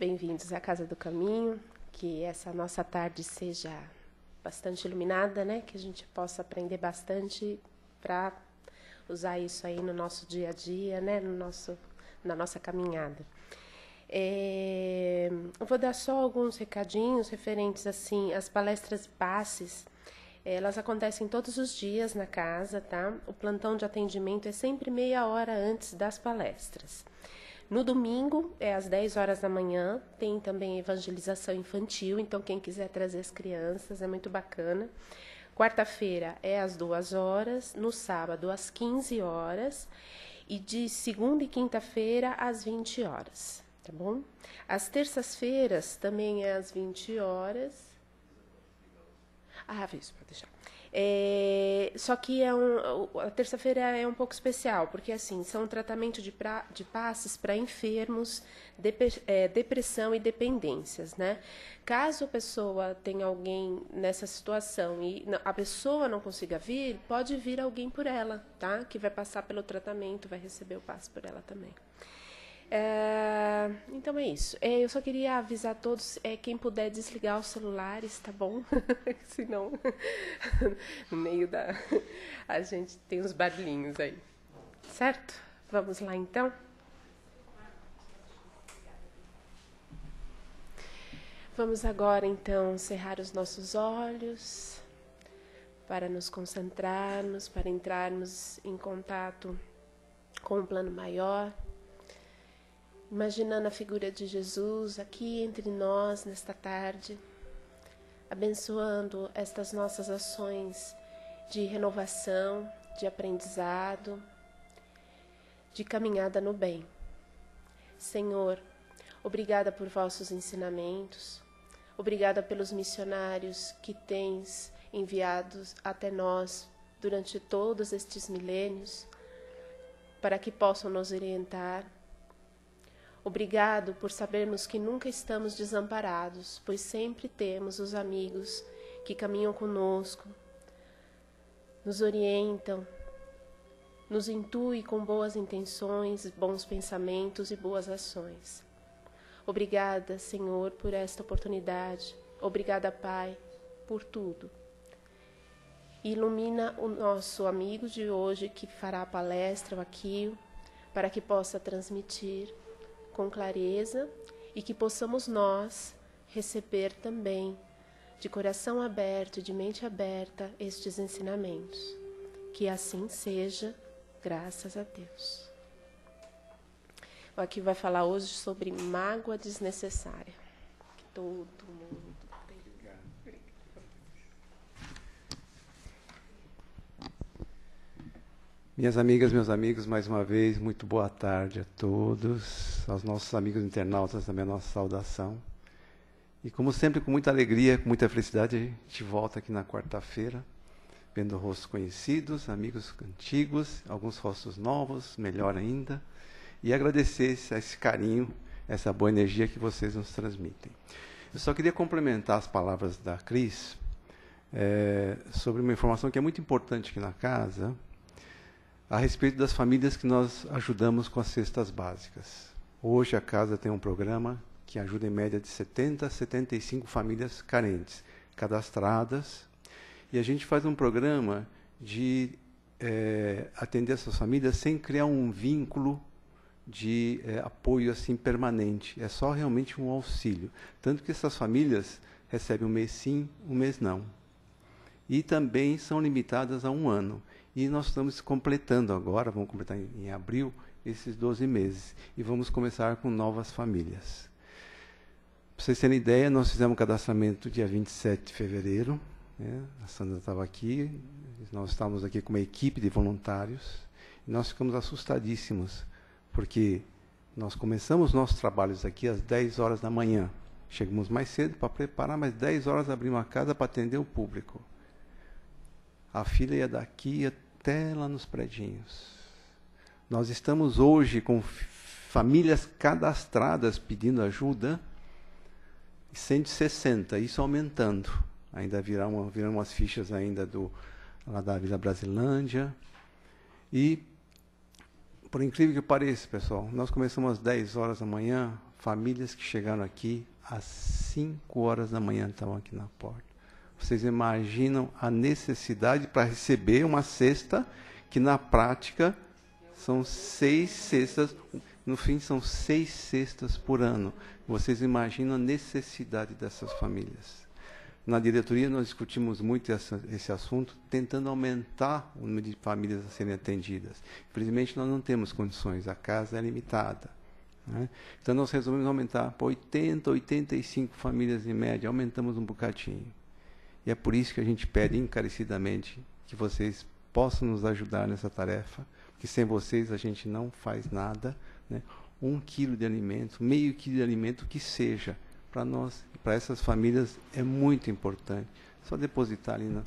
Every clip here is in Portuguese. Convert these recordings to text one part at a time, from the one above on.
Bem-vindos à Casa do Caminho, que essa nossa tarde seja bastante iluminada, né? Que a gente possa aprender bastante para usar isso aí no nosso dia a dia, né? Na nossa caminhada. Eu vou dar só alguns recadinhos referentes assim às palestras e passes. Elas acontecem todos os dias na casa, tá? O plantão de atendimento é sempre meia hora antes das palestras. No domingo, é às 10 horas da manhã, tem também evangelização infantil, então quem quiser trazer as crianças, é muito bacana. Quarta-feira é às 2 horas, no sábado às 15 horas e de segunda e quinta-feira às 20 horas, tá bom? Às terças-feiras também é às 20 horas. Isso pode deixar. Só que a terça-feira é um pouco especial, porque assim, são tratamento de passes para enfermos, depressão e dependências, né? Caso a pessoa tenha alguém nessa situação e a pessoa não consiga vir, pode vir alguém por ela, tá? Que vai passar pelo tratamento, vai receber o passe por ela também. Então é isso. Eu só queria avisar a todos, quem puder desligar os celulares, tá bom? Senão, no meio a gente tem uns barulhinhos aí. Certo? Vamos lá, então? Vamos agora, então, cerrar os nossos olhos para nos concentrarmos, para entrarmos em contato com o plano maior. Imaginando a figura de Jesus aqui entre nós nesta tarde, abençoando estas nossas ações de renovação, de aprendizado, de caminhada no bem. Senhor, obrigada por vossos ensinamentos, obrigada pelos missionários que tens enviado até nós durante todos estes milênios, para que possam nos orientar. Obrigado por sabermos que nunca estamos desamparados, pois sempre temos os amigos que caminham conosco, nos orientam, nos intuem com boas intenções, bons pensamentos e boas ações. Obrigada, Senhor, por esta oportunidade. Obrigada, Pai, por tudo. Ilumina o nosso amigo de hoje que fará a palestra aqui, para que possa transmitir com clareza e que possamos nós receber também de coração aberto e de mente aberta estes ensinamentos. Que assim seja, graças a Deus. Aqui vai falar hoje sobre mágoa desnecessária. Que todo mundo tem. Minhas amigas, meus amigos, mais uma vez, muito boa tarde a todos, aos nossos amigos internautas também a nossa saudação. E como sempre, com muita alegria, com muita felicidade, a gente volta aqui na quarta-feira, vendo rostos conhecidos, amigos antigos, alguns rostos novos, melhor ainda, e agradecer esse carinho, essa boa energia que vocês nos transmitem. Eu só queria complementar as palavras da Cris sobre uma informação que é muito importante aqui na casa, a respeito das famílias que nós ajudamos com as cestas básicas. Hoje a casa tem um programa que ajuda em média de 70 a 75 famílias carentes, cadastradas, e a gente faz um programa de atender essas famílias sem criar um vínculo de apoio assim permanente. É só realmente um auxílio. Tanto que essas famílias recebem um mês sim, um mês não. E também são limitadas a 1 ano. E nós estamos completando agora, vamos completar em abril, esses 12 meses. E vamos começar com novas famílias. Para vocês terem ideia, nós fizemos um cadastramento dia 27 de fevereiro. Né? A Sandra estava aqui, nós estávamos aqui com uma equipe de voluntários. E nós ficamos assustadíssimos, porque nós começamos nossos trabalhos aqui às 10 horas da manhã. Chegamos mais cedo para preparar, mas 10 horas abrimos a casa para atender o público. A fila ia daqui até lá nos predinhos. Nós estamos hoje com famílias cadastradas pedindo ajuda, 160, isso aumentando. Ainda viram umas fichas ainda lá da Vila Brasilândia. E, por incrível que pareça, pessoal, nós começamos às 10 horas da manhã, famílias que chegaram aqui às 5 horas da manhã, estavam aqui na porta. Vocês imaginam a necessidade para receber uma cesta que, na prática, são 6 cestas, no fim, são 6 cestas por ano. Vocês imaginam a necessidade dessas famílias. Na diretoria, nós discutimos muito esse assunto, tentando aumentar o número de famílias a serem atendidas. Infelizmente, nós não temos condições, a casa é limitada. Né? Então, nós resolvemos aumentar para 80, 85 famílias em média, aumentamos um bocadinho. E é por isso que a gente pede encarecidamente que vocês possam nos ajudar nessa tarefa, porque sem vocês a gente não faz nada. Né? 1 quilo de alimento, meio quilo de alimento, que seja, para nós, para essas famílias, é muito importante. Só depositar ali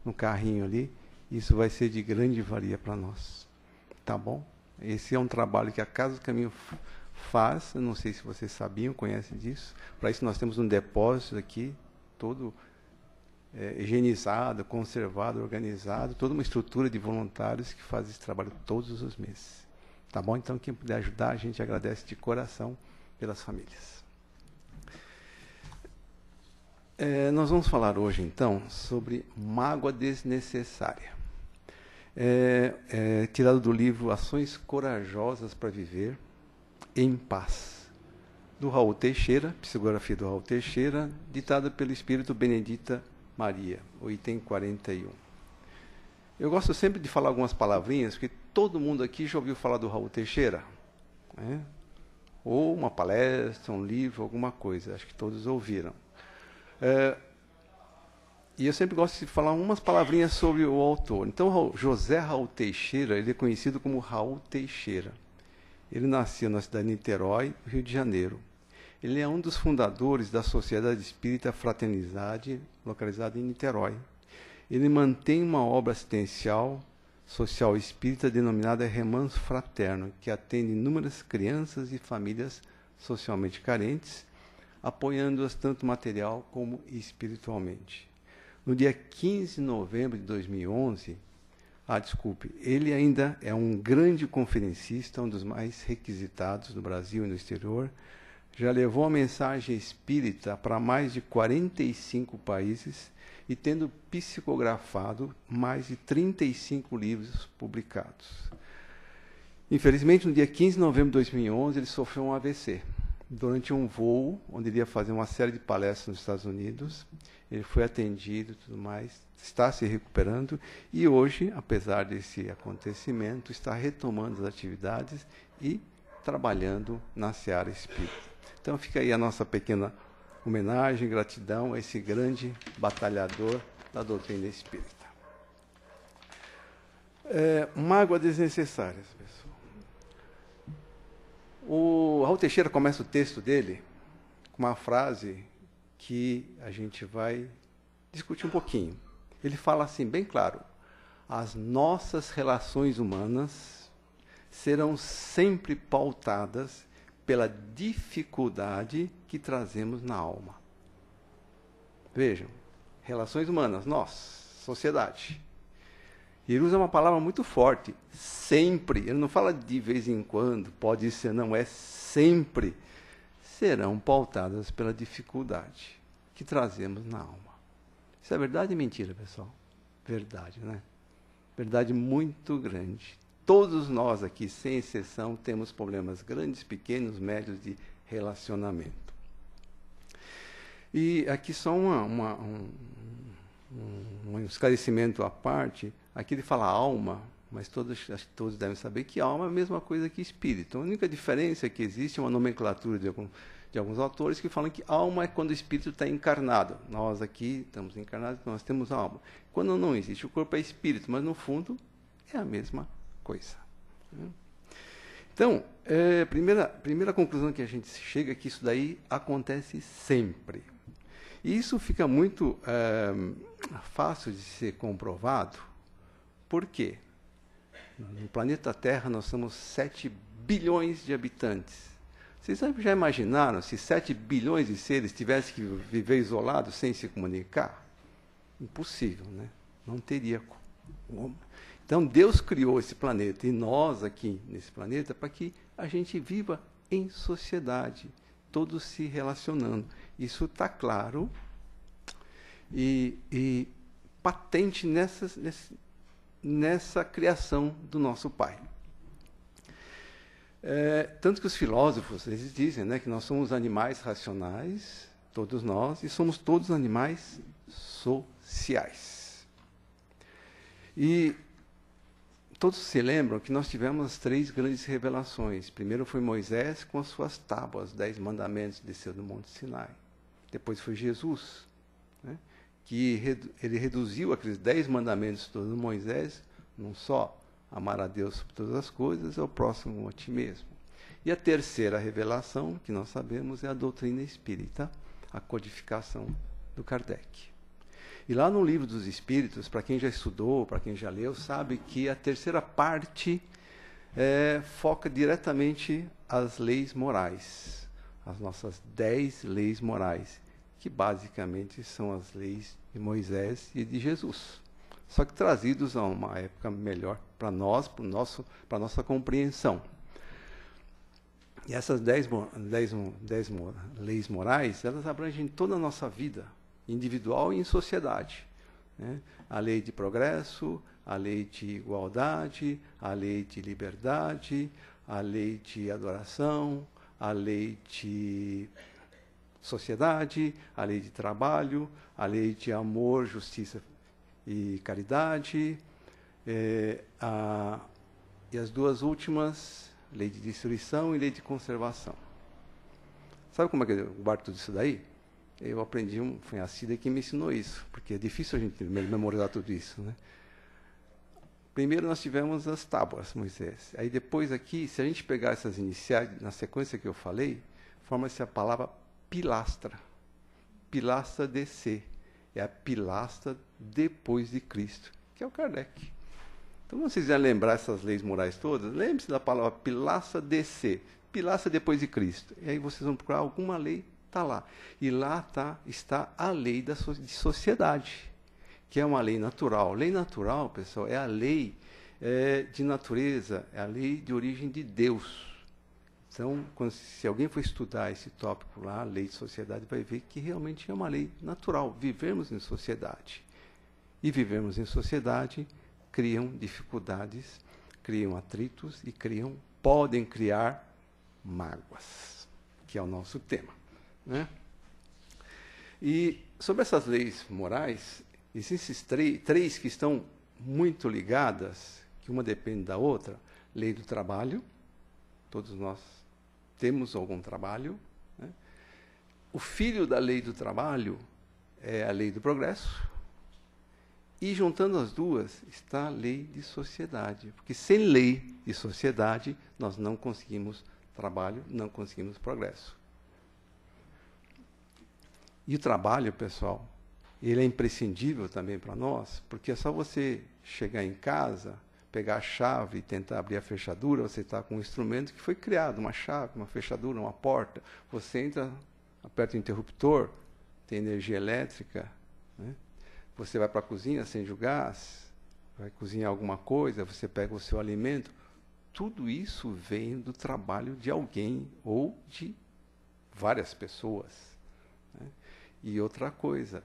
no carrinho ali, isso vai ser de grande valia para nós. Tá bom? Esse é um trabalho que a Casa do Caminho faz, eu não sei se vocês sabiam, conhecem disso. Para isso nós temos um depósito aqui, todo higienizado, conservado, organizado, toda uma estrutura de voluntários que faz esse trabalho todos os meses. Tá bom? Então, quem puder ajudar, a gente agradece de coração pelas famílias. Nós vamos falar hoje, então, sobre mágoa desnecessária. Tirado do livro Ações Corajosas para Viver em Paz, do Raul Teixeira, psicografia do Raul Teixeira, ditada pelo Espírito Benedita Maria, o item 41. Eu gosto sempre de falar algumas palavrinhas, porque todo mundo aqui já ouviu falar do Raul Teixeira, né? Ou uma palestra, um livro, alguma coisa, acho que todos ouviram. E eu sempre gosto de falar umas palavrinhas sobre o autor. Então, José Raul Teixeira, ele é conhecido como Raul Teixeira. Ele nasceu na cidade de Niterói, Rio de Janeiro. Ele é um dos fundadores da Sociedade Espírita Fraternidade, localizada em Niterói. Ele mantém uma obra assistencial social espírita denominada Remanso Fraterno, que atende inúmeras crianças e famílias socialmente carentes, apoiando-as tanto material como espiritualmente. No dia 15 de novembro de 2011, ele ainda é um grande conferencista, um dos mais requisitados no Brasil e no exterior, já levou a mensagem espírita para mais de 45 países e tendo psicografado mais de 35 livros publicados. Infelizmente, no dia 15 de novembro de 2011, ele sofreu um AVC. Durante um voo, onde ele ia fazer uma série de palestras nos Estados Unidos, ele foi atendido e tudo mais, está se recuperando e hoje, apesar desse acontecimento, está retomando as atividades e trabalhando na seara espírita. Então fica aí a nossa pequena homenagem, gratidão a esse grande batalhador da doutrina espírita. Mágoa desnecessária, pessoal. O Raul Teixeira começa o texto dele com uma frase que a gente vai discutir um pouquinho. Ele fala assim, bem claro: as nossas relações humanas serão sempre pautadas pela dificuldade que trazemos na alma. Vejam, relações humanas, nós, sociedade. E ele usa uma palavra muito forte, sempre. Ele não fala de vez em quando, pode ser, não, é sempre. Serão pautadas pela dificuldade que trazemos na alma. Isso é verdade ou mentira, pessoal? Verdade, né? Verdade muito grande. Todos nós aqui, sem exceção, temos problemas grandes, pequenos, médios de relacionamento. E aqui só um esclarecimento à parte. Aqui ele fala alma, mas acho que todos devem saber que alma é a mesma coisa que espírito. A única diferença é que existe uma nomenclatura de alguns autores que falam que alma é quando o espírito está encarnado. Nós aqui estamos encarnados, nós temos alma. Quando não existe, o corpo é espírito, mas no fundo é a mesma coisa. Então, primeira conclusão que a gente chega é que isso daí acontece sempre. E isso fica muito fácil de ser comprovado. Por quê? No planeta Terra nós somos 7 bilhões de habitantes. Vocês já imaginaram se 7 bilhões de seres tivessem que viver isolados sem se comunicar? Impossível, né? Não teria como. Então Deus criou esse planeta e nós aqui nesse planeta para que a gente viva em sociedade, todos se relacionando. Isso está claro e patente nessa criação do nosso Pai. Tanto que os filósofos, eles dizem, né, que nós somos animais racionais, todos nós, e somos todos animais sociais. E todos se lembram que nós tivemos 3 grandes revelações. Primeiro foi Moisés com as suas tábuas, 10 mandamentos, desceu do Monte Sinai. Depois foi Jesus, né, que ele reduziu aqueles 10 mandamentos todos de Moisés num só: amar a Deus sobre todas as coisas e ao próximo a ti mesmo. E a terceira revelação, que nós sabemos, é a doutrina espírita, a codificação do Kardec. E lá no Livro dos Espíritos, para quem já estudou, para quem já leu, sabe que a terceira parte foca diretamente as leis morais, as nossas 10 leis morais, que basicamente são as leis de Moisés e de Jesus, só que trazidos a uma época melhor para nós, para a nossa compreensão. E essas 10 leis morais, elas abrangem toda a nossa vida, individual e em sociedade, né? A lei de progresso, a lei de igualdade, a lei de liberdade, a lei de adoração, a lei de sociedade, a lei de trabalho, a lei de amor, justiça e caridade, e as 2 últimas, lei de destruição e lei de conservação. Sabe como é que eu guardo tudo isso daí? Eu aprendi, foi a Cida que me ensinou isso, porque é difícil a gente memorizar tudo isso, né? Primeiro nós tivemos as tábuas, Moisés. Aí depois aqui, se a gente pegar essas iniciais, na sequência que eu falei, forma-se a palavra pilastra. Pilastra de ser. É a pilastra depois de Cristo, que é o Kardec. Então, se vocês quiserem lembrar essas leis morais todas, lembre-se da palavra pilastra de ser. Pilastra depois de Cristo. E aí vocês vão procurar alguma lei, está lá. E lá está a lei de sociedade, que é uma lei natural. Lei natural, pessoal, é a lei de natureza, é a lei de origem de Deus. Então, se alguém for estudar esse tópico lá, lei de sociedade, vai ver que realmente é uma lei natural. Vivemos em sociedade. E vivemos em sociedade criam dificuldades, criam atritos e podem criar mágoas, que é o nosso tema, né? E sobre essas leis morais, existem esses três que estão muito ligadas, que uma depende da outra. Lei do trabalho, todos nós temos algum trabalho, né? O filho da lei do trabalho é a lei do progresso, e juntando as duas está a lei de sociedade, porque sem lei de sociedade nós não conseguimos trabalho, não conseguimos progresso. E o trabalho, pessoal, ele é imprescindível também para nós, porque é só você chegar em casa, pegar a chave e tentar abrir a fechadura, você está com um instrumento que foi criado, uma chave, uma fechadura, uma porta. Você entra, aperta o interruptor, tem energia elétrica, né? Você vai para a cozinha, acende o gás, vai cozinhar alguma coisa, você pega o seu alimento. Tudo isso vem do trabalho de alguém ou de várias pessoas, né? E outra coisa,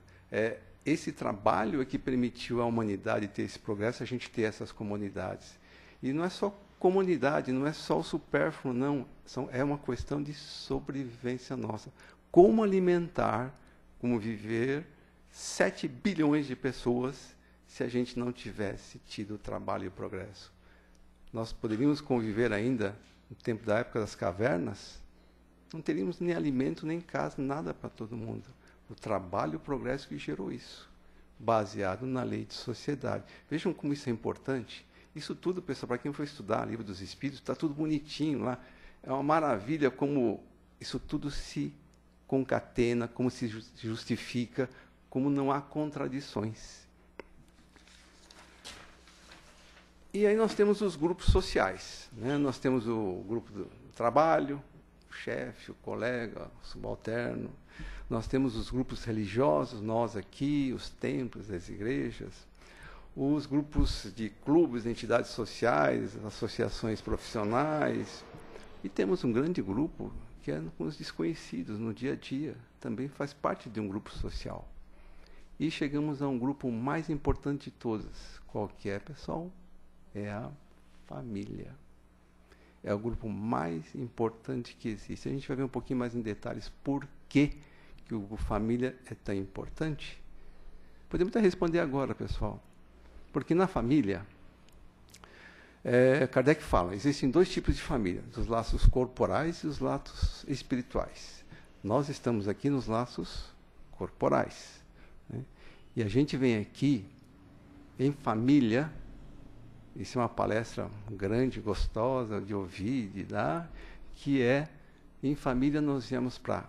esse trabalho é que permitiu à humanidade ter esse progresso, a gente ter essas comunidades. E não é só comunidade, não é só o supérfluo, não. É uma questão de sobrevivência nossa. Como alimentar, como viver 7 bilhões de pessoas se a gente não tivesse tido o trabalho e o progresso? Nós poderíamos conviver ainda no tempo da época das cavernas? Não teríamos nem alimento, nem casa, nada para todo mundo. O trabalho e o progresso que gerou isso, baseado na lei de sociedade. Vejam como isso é importante. Isso tudo, pessoal, para quem for estudar o Livro dos Espíritos, está tudo bonitinho lá. É uma maravilha como isso tudo se concatena, como se justifica, como não há contradições. E aí nós temos os grupos sociais, né? Nós temos o grupo do trabalho, o chefe, o colega, o subalterno. Nós temos os grupos religiosos, nós aqui, os templos, as igrejas, os grupos de clubes, entidades sociais, associações profissionais. E temos um grande grupo que é com os desconhecidos, no dia a dia. Também faz parte de um grupo social. E chegamos a um grupo mais importante de todas. Qual que é, pessoal? É a família. É o grupo mais importante que existe. A gente vai ver um pouquinho mais em detalhes por que o grupo família é tão importante. Podemos até responder agora, pessoal. Porque na família, Kardec fala, existem 2 tipos de família, os laços corporais e os laços espirituais. Nós estamos aqui nos laços corporais, né? E a gente vem aqui em família. Isso é uma palestra grande, gostosa de ouvir, de dar, que é, em família nós viemos para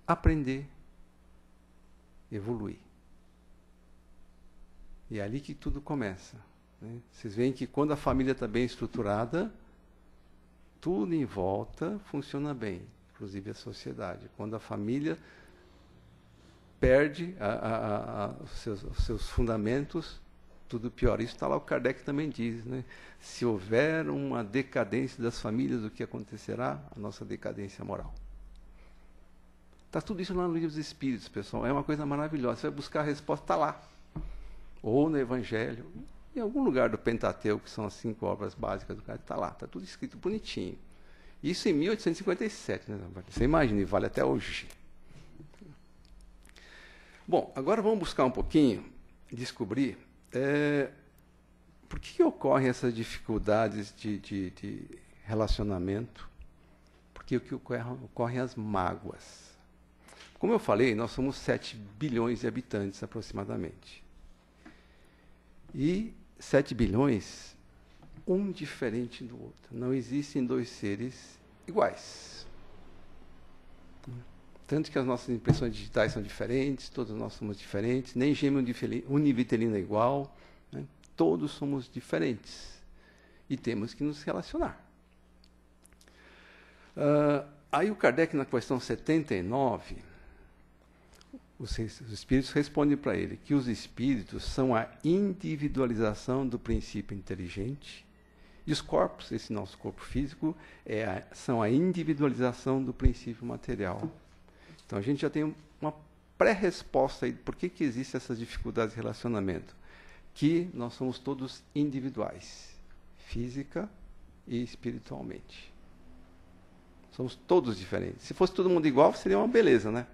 aprender, evoluir. E é ali que tudo começa, né? Vocês veem que quando a família está bem estruturada, tudo em volta funciona bem, inclusive a sociedade. Quando a família perde os seus fundamentos, tudo pior. Isso está lá, o Kardec também diz, né? Se houver uma decadência das famílias, o que acontecerá? A nossa decadência moral. Está tudo isso lá no Livro dos Espíritos, pessoal. É uma coisa maravilhosa. Você vai buscar a resposta, está lá. Ou no Evangelho, em algum lugar do Pentateuco, que são as 5 obras básicas do cara, está lá, está tudo escrito bonitinho. Isso em 1857, né? Você imagina, e vale até hoje. Bom, agora vamos buscar um pouquinho, descobrir por que ocorrem essas dificuldades de relacionamento, por que ocorrem as mágoas. Como eu falei, nós somos 7 bilhões de habitantes aproximadamente. E 7 bilhões, um diferente do outro. Não existem 2 seres iguais. Tanto que as nossas impressões digitais são diferentes, todos nós somos diferentes, nem gêmeo univitelino é igual, né? Todos somos diferentes. E temos que nos relacionar. Aí o Kardec, na questão 79, os espíritos respondem para ele que os espíritos são a individualização do princípio inteligente e os corpos, esse nosso corpo físico, são a individualização do princípio material. Então a gente já tem uma pré-resposta aí de por que existem essas dificuldades de relacionamento. Que nós somos todos individuais, física e espiritualmente. Somos todos diferentes. Se fosse todo mundo igual, seria uma beleza, né?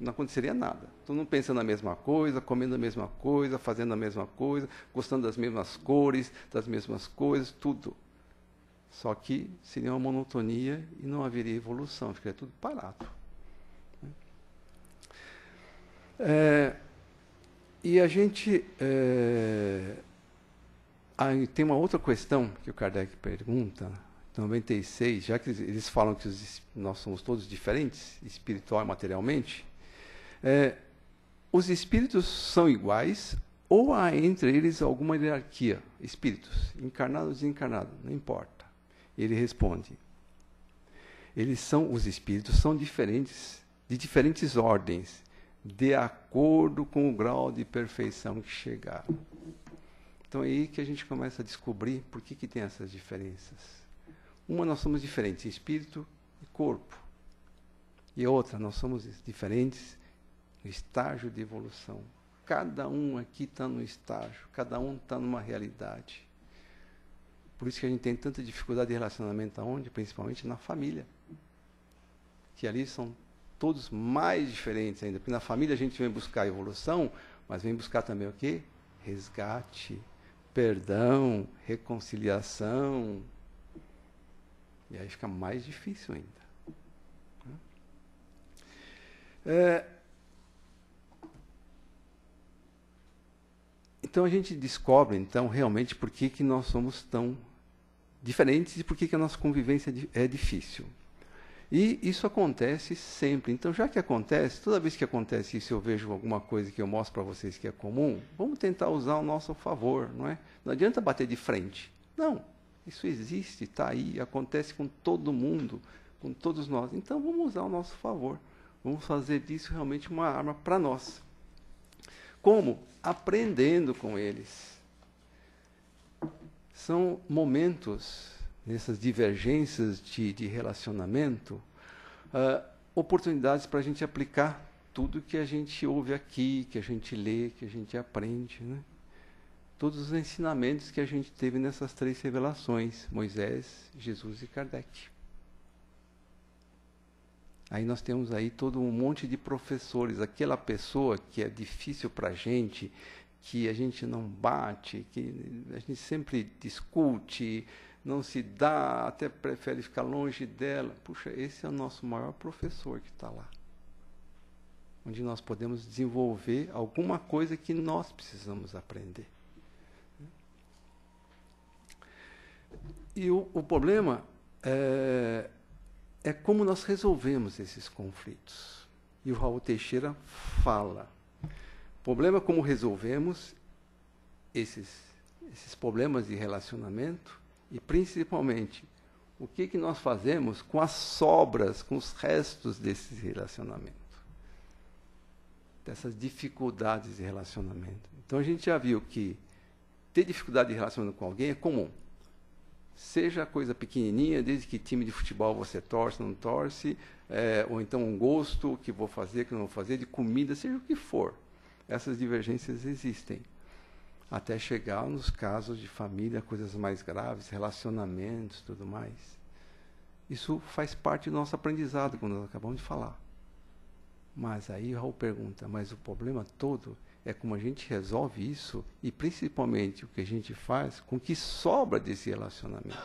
Não aconteceria nada. Todo mundo pensando a mesma coisa, comendo a mesma coisa, fazendo a mesma coisa, gostando das mesmas cores, das mesmas coisas, tudo. Só que seria uma monotonia e não haveria evolução, ficaria tudo parado. E a gente tem uma outra questão que o Kardec pergunta, 96, já que eles falam que nós somos todos diferentes, espiritual e materialmente, os espíritos são iguais ou há entre eles alguma hierarquia? Espíritos, encarnados ou desencarnados, não importa. Ele responde, os espíritos são diferentes, de diferentes ordens, de acordo com o grau de perfeição que chegaram. Então é aí que a gente começa a descobrir por que tem essas diferenças. Uma, nós somos diferentes, espírito e corpo. E outra, nós somos diferentes no estágio de evolução. Cada um aqui está no estágio, cada um está numa realidade. Por isso que a gente tem tanta dificuldade de relacionamento aonde? Principalmente na família. Que ali são todos mais diferentes ainda. Porque na família a gente vem buscar evolução, mas vem buscar também o quê? Resgate, perdão, reconciliação. E aí fica mais difícil ainda. Então a gente descobre, então, realmente por que nós somos tão diferentes e por que a nossa convivência é difícil. E isso acontece sempre. Então, já que acontece, toda vez que acontece isso, eu vejo alguma coisa que eu mostro para vocês que é comum, vamos tentar usar ao nosso favor, não é? Não adianta bater de frente. Não, isso existe, está aí, acontece com todo mundo, com todos nós. Então, vamos usar ao nosso favor. Vamos fazer disso realmente uma arma para nós. Como? Aprendendo com eles. São momentos nessas divergências de relacionamento, oportunidades para a gente aplicar tudo que a gente ouve aqui, que a gente lê, que a gente aprende, né? Todos os ensinamentos que a gente teve nessas 3 revelações, Moisés, Jesus e Kardec. Aí nós temos aí todo um monte de professores, aquela pessoa que é difícil para a gente, que a gente não bate, que a gente sempre discute, não se dá, até prefere ficar longe dela. Puxa, esse é o nosso maior professor que está lá. Onde nós podemos desenvolver alguma coisa que nós precisamos aprender. E o problema é como nós resolvemos esses conflitos. E o Raul Teixeira fala. O problema é como resolvemos esses problemas de relacionamento e, principalmente, o que nós fazemos com as sobras, com os restos desses relacionamentos, dessas dificuldades de relacionamento. Então, a gente já viu que ter dificuldade de relacionamento com alguém é comum. Seja coisa pequenininha, desde que time de futebol você torce, não torce, ou então um gosto, que vou fazer, que não vou fazer, de comida, seja o que for. Essas divergências existem. Até chegar nos casos de família, coisas mais graves, relacionamentos, tudo mais. Isso faz parte do nosso aprendizado, como nós acabamos de falar. Mas aí Raul pergunta, mas o problema todo é como a gente resolve isso e, principalmente, o que a gente faz com o que sobra desse relacionamento.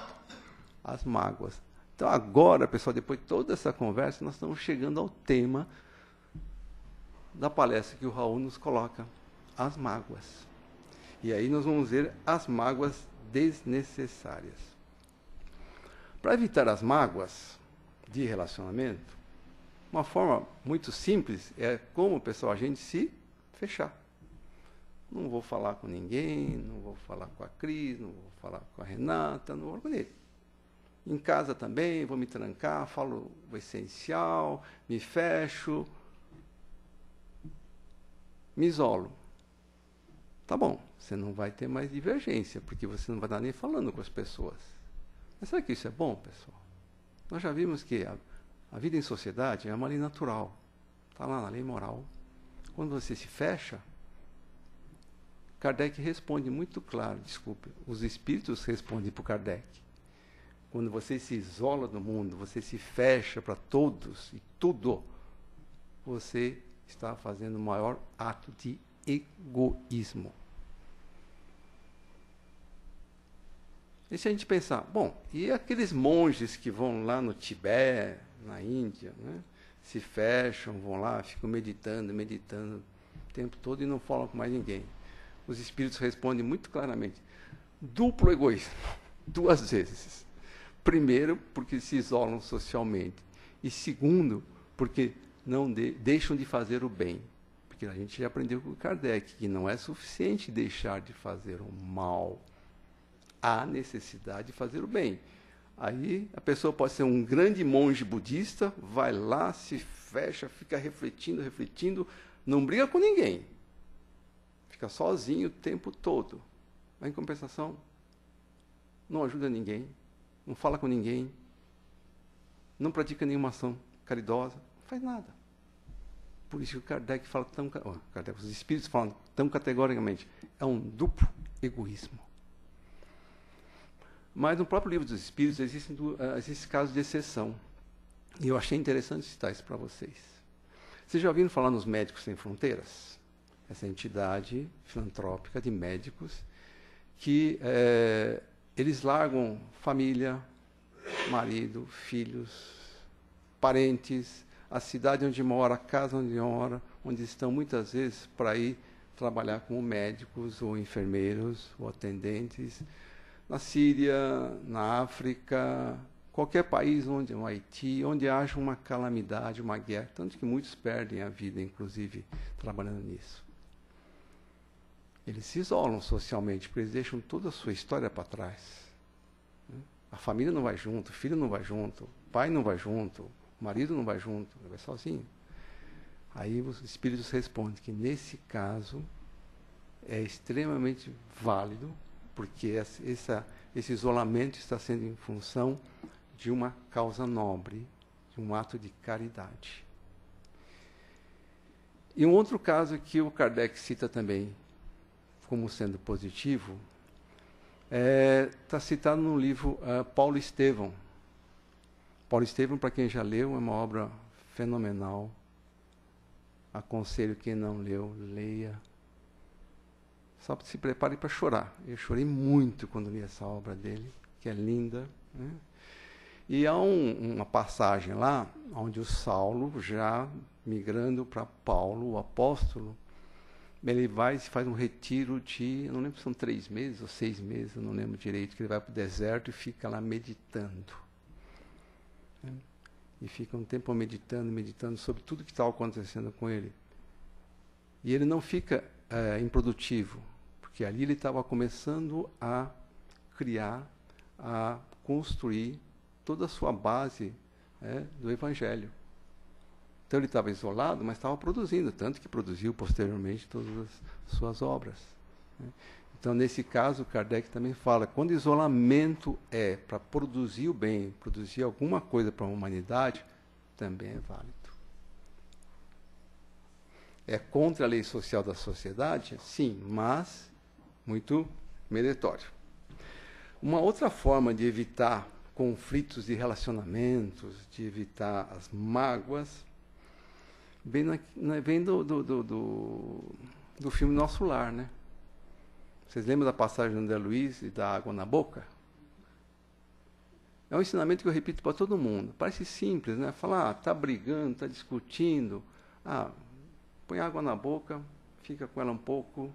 As mágoas. Então, agora, pessoal, depois de toda essa conversa, nós estamos chegando ao tema da palestra que o Raul nos coloca, as mágoas. E aí nós vamos ver as mágoas desnecessárias. Para evitar as mágoas de relacionamento, uma forma muito simples é como, pessoal, a gente se fechar. Não vou falar com ninguém, não vou falar com a Cris, não vou falar com a Renata, não vou falar com ele. Em casa também, vou me trancar, falo o essencial, me fecho, me isolo. Tá bom, você não vai ter mais divergência, porque você não vai estar nem falando com as pessoas. Mas será que isso é bom, pessoal? Nós já vimos que a vida em sociedade é uma lei natural. Está lá na lei moral. Quando você se fecha, Kardec responde muito claro, desculpe, os espíritos respondem para o Kardec. Quando você se isola do mundo, você se fecha para todos e tudo, você está fazendo o maior ato de egoísmo. E se a gente pensar, bom, e aqueles monges que vão lá no Tibete, na Índia, né, se fecham, vão lá, ficam meditando o tempo todo e não falam com mais ninguém. Os espíritos respondem muito claramente, duplo egoísmo, 2 vezes. Primeiro, porque se isolam socialmente. E segundo, porque não deixam de fazer o bem. Porque a gente já aprendeu com o Kardec que não é suficiente deixar de fazer o mal. Há necessidade de fazer o bem. Aí a pessoa pode ser um grande monge budista, vai lá, se fecha, fica refletindo, não briga com ninguém. Fica sozinho o tempo todo. Mas, em compensação, não ajuda ninguém, não fala com ninguém, não pratica nenhuma ação caridosa, não faz nada. Por isso que o Kardec fala os espíritos falam tão categoricamente, é um duplo egoísmo. Mas no próprio livro dos Espíritos existem casos de exceção. E eu achei interessante citar isso para vocês. Vocês já ouviram falar nos Médicos Sem Fronteiras? Essa entidade filantrópica de médicos que eles largam família, marido, filhos, parentes, a cidade onde mora, a casa onde mora, onde estão muitas vezes para ir trabalhar como médicos ou enfermeiros ou atendentes, na Síria, na África, qualquer país no Haiti, onde haja uma calamidade, uma guerra, tanto que muitos perdem a vida, inclusive, trabalhando nisso. Eles se isolam socialmente, porque eles deixam toda a sua história para trás. A família não vai junto, o filho não vai junto, o pai não vai junto, o marido não vai junto, ele vai sozinho. Aí os espíritos respondem que, nesse caso, é extremamente válido, porque esse isolamento está sendo em função de uma causa nobre, de um ato de caridade. E um outro caso que o Kardec cita também como sendo positivo, está citado no livro Paulo Estevão. Paulo Estevão, para quem já leu, é uma obra fenomenal. Aconselho quem não leu, leia. Só se prepare para chorar. Eu chorei muito quando li essa obra dele, que é linda, né? E há uma passagem lá, onde o Saulo, já migrando para Paulo, o apóstolo, ele vai e faz um retiro de, eu não lembro se são 3 meses ou 6 meses, eu não lembro direito, que ele vai para o deserto e fica lá meditando. Né? E fica um tempo meditando sobre tudo que está acontecendo com ele. E ele não fica improdutivo, porque ali ele estava começando a criar, a construir toda a sua base do Evangelho. Então ele estava isolado, mas estava produzindo, tanto que produziu posteriormente todas as suas obras. Né? Então, nesse caso, Kardec também fala, quando isolamento é para produzir o bem, produzir alguma coisa para a humanidade, também é válido. É contra a lei social da sociedade? Sim, mas muito meritório. Uma outra forma de evitar conflitos de relacionamentos, de evitar as mágoas, vem do filme Nosso Lar, né? Vocês lembram da passagem do André Luiz e da água na boca? É um ensinamento que eu repito para todo mundo. Parece simples, né? Falar, está brigando, está discutindo. Põe água na boca, fica com ela um pouco,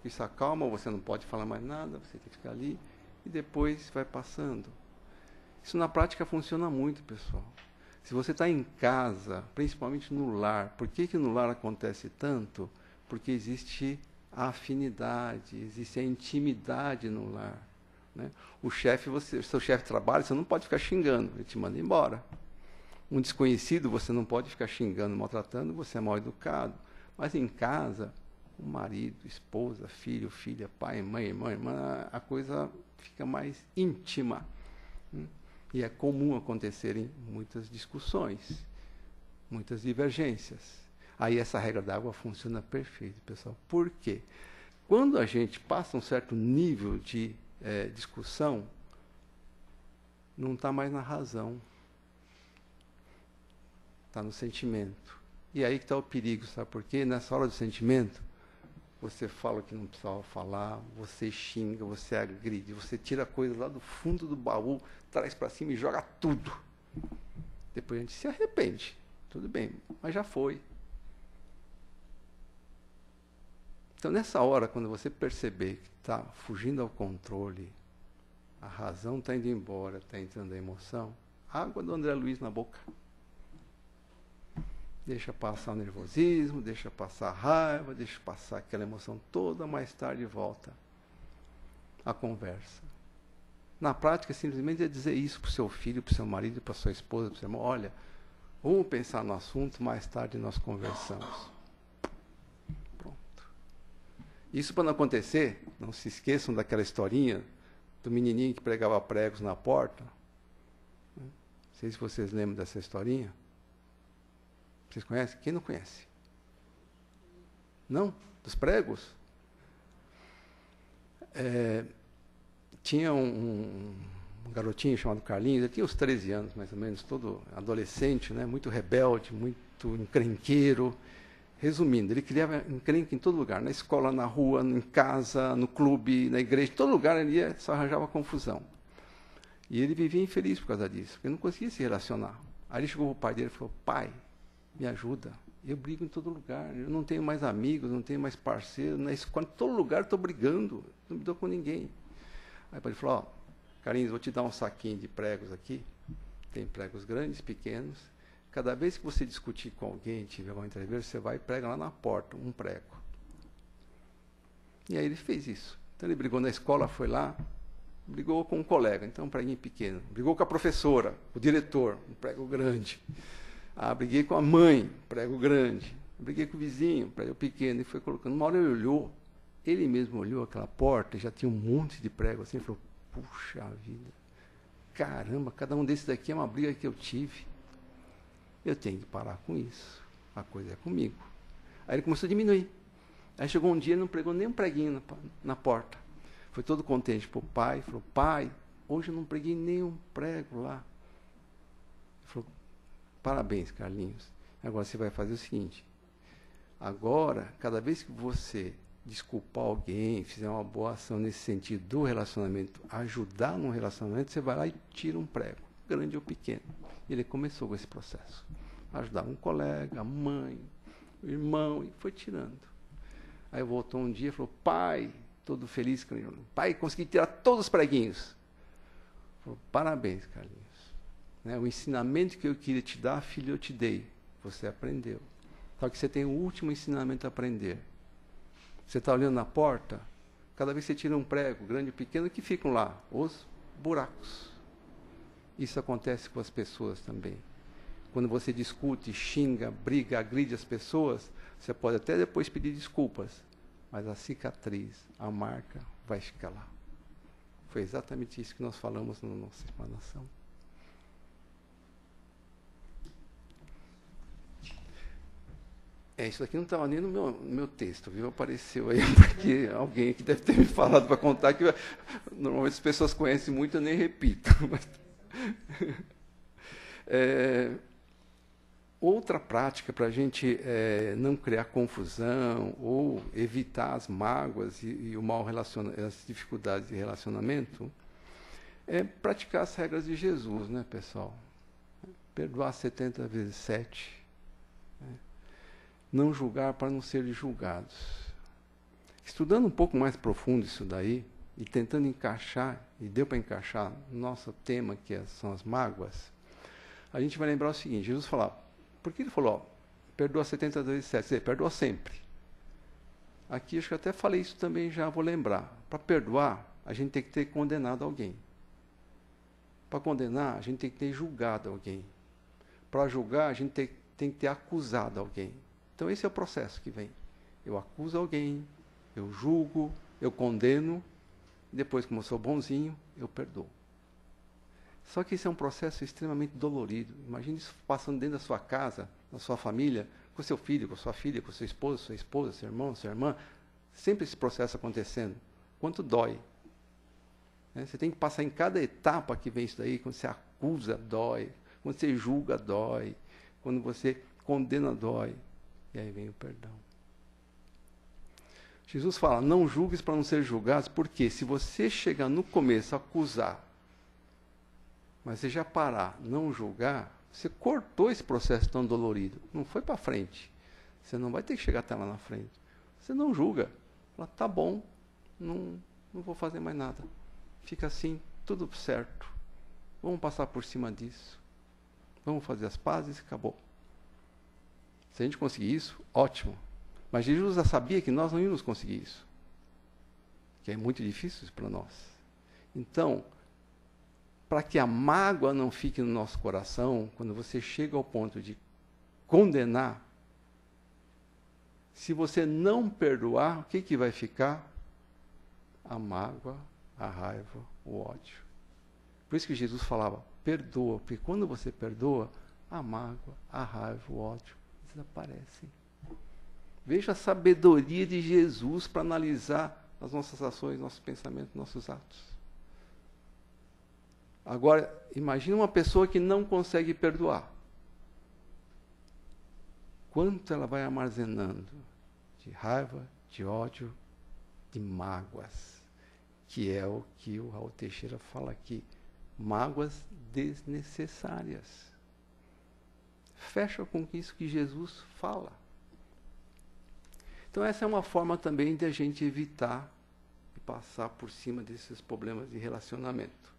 isso acalma, você não pode falar mais nada, você tem que ficar ali, e depois vai passando. Isso na prática funciona muito, pessoal. Se você está em casa, principalmente no lar, por que no lar acontece tanto? Porque existe a afinidade, existe a intimidade no lar. Né? O chefe, seu chefe trabalha, você não pode ficar xingando, ele te manda embora. Um desconhecido, você não pode ficar xingando, maltratando, você é mal educado. Mas em casa, o marido, esposa, filho, filha, pai, mãe, irmã, a coisa fica mais íntima. E é comum acontecerem muitas discussões, muitas divergências. Aí essa regra d'água funciona perfeito, pessoal. Por quê? Quando a gente passa um certo nível de discussão, não está mais na razão. Está no sentimento. E aí que está o perigo, sabe por quê? Nessa hora do sentimento, você fala o que não precisava falar, você xinga, você agride, você tira coisas lá do fundo do baú, traz para cima e joga tudo. Depois a gente se arrepende. Tudo bem, mas já foi. Então, nessa hora, quando você perceber que está fugindo ao controle, a razão está indo embora, está entrando a emoção, água do André Luiz na boca. Deixa passar o nervosismo, deixa passar a raiva, deixa passar aquela emoção toda, mais tarde volta a conversa. Na prática, simplesmente é dizer isso para o seu filho, para o seu marido, para a sua esposa, para o seu irmão. Olha, vamos pensar no assunto, mais tarde nós conversamos. Pronto. Isso para não acontecer, não se esqueçam daquela historinha do menininho que pregava pregos na porta. Não sei se vocês lembram dessa historinha. Vocês conhecem? Quem não conhece? Não? Dos pregos? Tinha um garotinho chamado Carlinhos, ele tinha uns 13 anos, mais ou menos, todo adolescente, né? Muito rebelde, muito encrenqueiro. Resumindo, ele criava encrenca em todo lugar, na escola, na rua, em casa, no clube, na igreja, em todo lugar ele ia, só arranjava confusão. E ele vivia infeliz por causa disso, porque não conseguia se relacionar. Aí ele chegou para o pai dele e falou, pai, me ajuda, eu brigo em todo lugar, eu não tenho mais amigos, não tenho mais parceiros, na escola, em todo lugar estou brigando, não me dou com ninguém. Aí ele falou, Carlinhos, vou te dar um saquinho de pregos aqui, tem pregos grandes, pequenos, cada vez que você discutir com alguém, tiver uma entrevista, você vai e prega lá na porta, um prego. E aí ele fez isso. Então ele brigou na escola, foi lá, brigou com um colega, então um preguinho pequeno, brigou com a professora, o diretor, um prego grande. Briguei com a mãe, prego grande. Briguei com o vizinho, prego pequeno. E foi colocando. Uma hora ele olhou, ele mesmo olhou aquela porta, já tinha um monte de prego assim, e falou, puxa vida, caramba, cada um desses daqui é uma briga que eu tive. Eu tenho que parar com isso. A coisa é comigo. Aí ele começou a diminuir. Aí chegou um dia, ele não pregou nem um preguinho na porta. Foi todo contente para o pai, falou, pai, hoje eu não preguei nenhum prego lá. Ele falou, parabéns, Carlinhos. Agora você vai fazer o seguinte, agora, cada vez que você desculpar alguém, fizer uma boa ação nesse sentido do relacionamento, ajudar no relacionamento, você vai lá e tira um prego, grande ou pequeno. E ele começou com esse processo. Ajudava um colega, a mãe, o irmão, e foi tirando. Aí voltou um dia e falou, pai, todo feliz, pai, consegui tirar todos os preguinhos. Falou, parabéns, Carlinhos. Né, o ensinamento que eu queria te dar, filho, eu te dei. Você aprendeu. Só que você tem o último ensinamento a aprender. Você está olhando na porta, cada vez que você tira um prego, grande ou pequeno, que ficam lá? Os buracos. Isso acontece com as pessoas também. Quando você discute, xinga, briga, agride as pessoas, você pode até depois pedir desculpas, mas a cicatriz, a marca, vai ficar lá. Foi exatamente isso que nós falamos na nossa explanação. Isso aqui não estava nem no meu texto, viu? Apareceu aí, porque alguém aqui deve ter me falado para contar, que normalmente as pessoas conhecem muito, eu nem repito. Outra prática para a gente não criar confusão ou evitar as mágoas e o mal as dificuldades de relacionamento é praticar as regras de Jesus, né, pessoal? Perdoar 70 vezes 7. Não julgar para não serem julgados. Estudando um pouco mais profundo isso daí, e tentando encaixar, e deu para encaixar no nosso tema, que são as mágoas, a gente vai lembrar o seguinte, Jesus falava, por que ele falou, perdoa 70 vezes 7, quer dizer, perdoa sempre. Aqui acho que eu até falei isso também, já vou lembrar. Para perdoar, a gente tem que ter condenado alguém. Para condenar, a gente tem que ter julgado alguém. Para julgar, a gente tem que ter acusado alguém. Então esse é o processo que vem. Eu acuso alguém, eu julgo, eu condeno, e depois, como eu sou bonzinho, eu perdoo. Só que esse é um processo extremamente dolorido. Imagine isso passando dentro da sua casa, na sua família, com seu filho, com sua filha, com seu esposo, sua esposa, seu irmão, sua irmã. Sempre esse processo acontecendo. Quanto dói. Você tem que passar em cada etapa que vem isso daí. Quando você acusa, dói. Quando você julga, dói. Quando você condena, dói. E aí vem o perdão. Jesus fala, não julgues para não ser julgados, porque se você chegar no começo a acusar, mas você já parar, não julgar, você cortou esse processo tão dolorido. Não foi para frente. Você não vai ter que chegar até lá na frente. Você não julga. Fala, tá bom, não vou fazer mais nada. Fica assim, tudo certo. Vamos passar por cima disso. Vamos fazer as pazes e acabou. Se a gente conseguir isso, ótimo. Mas Jesus já sabia que nós não íamos conseguir isso. Que é muito difícil isso para nós. Então, para que a mágoa não fique no nosso coração, quando você chega ao ponto de condenar, se você não perdoar, o que vai ficar? A mágoa, a raiva, o ódio. Por isso que Jesus falava, perdoa, porque quando você perdoa, a mágoa, a raiva, o ódio desaparecem. Veja a sabedoria de Jesus para analisar as nossas ações, nossos pensamentos, nossos atos. Agora, imagine uma pessoa que não consegue perdoar. Quanto ela vai armazenando de raiva, de ódio, de mágoas, que é o que o Raul Teixeira fala aqui, mágoas desnecessárias. Fecha com isso que Jesus fala. Então essa é uma forma também de a gente evitar e passar por cima desses problemas de relacionamento.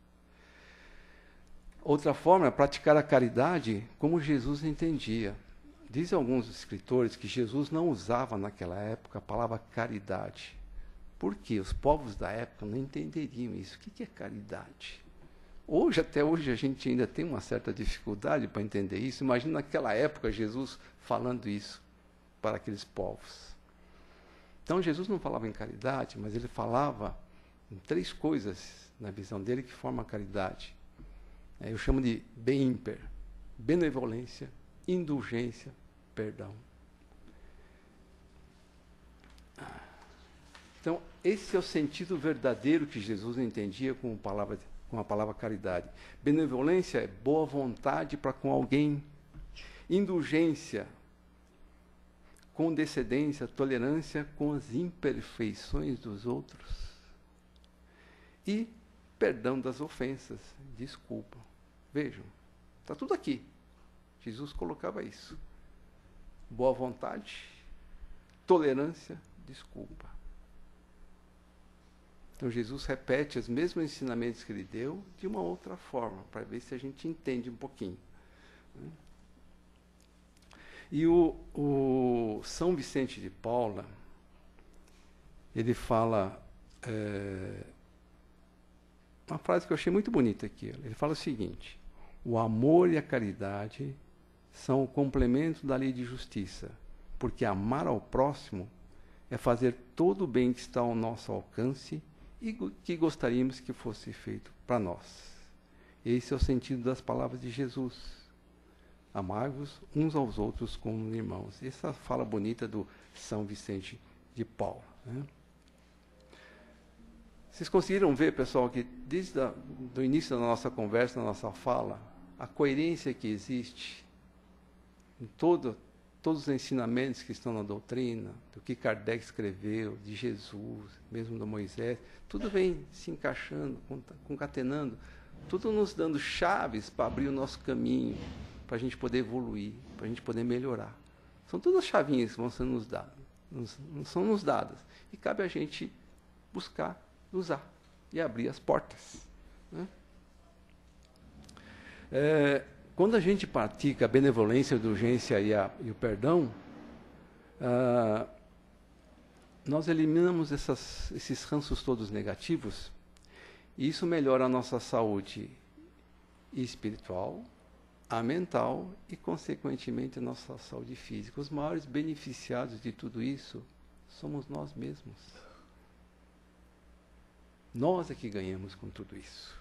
Outra forma é praticar a caridade como Jesus entendia. Dizem alguns escritores que Jesus não usava naquela época a palavra caridade. Por quê? Os povos da época não entenderiam isso. O que é caridade? Hoje, até hoje, a gente ainda tem uma certa dificuldade para entender isso. Imagina naquela época Jesus falando isso para aqueles povos. Então Jesus não falava em caridade, mas ele falava em 3 coisas na visão dele, que forma a caridade. Eu chamo de bem-imper, benevolência, indulgência, perdão. Então, esse é o sentido verdadeiro que Jesus entendia com a palavra caridade. Benevolência é boa vontade para com alguém. Indulgência, condescendência, tolerância com as imperfeições dos outros. E perdão das ofensas, desculpa. Vejam, está tudo aqui. Jesus colocava isso. Boa vontade, tolerância, desculpa. Então Jesus repete os mesmos ensinamentos que ele deu de uma outra forma, para ver se a gente entende um pouquinho. E o São Vicente de Paula, ele fala uma frase que eu achei muito bonita aqui. Ele fala o seguinte: o amor e a caridade são o complemento da lei de justiça, porque amar ao próximo é fazer todo o bem que está ao nosso alcance e que gostaríamos que fosse feito para nós. Esse é o sentido das palavras de Jesus. Amai-vos uns aos outros como irmãos. Essa fala bonita do São Vicente de Paula. Vocês conseguiram ver, pessoal, que desde o início da nossa conversa, da nossa fala, a coerência que existe em todos os ensinamentos que estão na doutrina, do que Kardec escreveu, de Jesus, mesmo do Moisés, tudo vem se encaixando, concatenando, tudo nos dando chaves para abrir o nosso caminho, para a gente poder evoluir, para a gente poder melhorar. São todas as chavinhas que vão sendo nos dadas, são nos dadas. E cabe a gente buscar, usar e abrir as portas. Quando a gente pratica a benevolência, a indulgência e o perdão, nós eliminamos esses ranços todos negativos, e isso melhora a nossa saúde espiritual, a mental e, consequentemente, a nossa saúde física. Os maiores beneficiados de tudo isso somos nós mesmos. Nós é que ganhamos com tudo isso.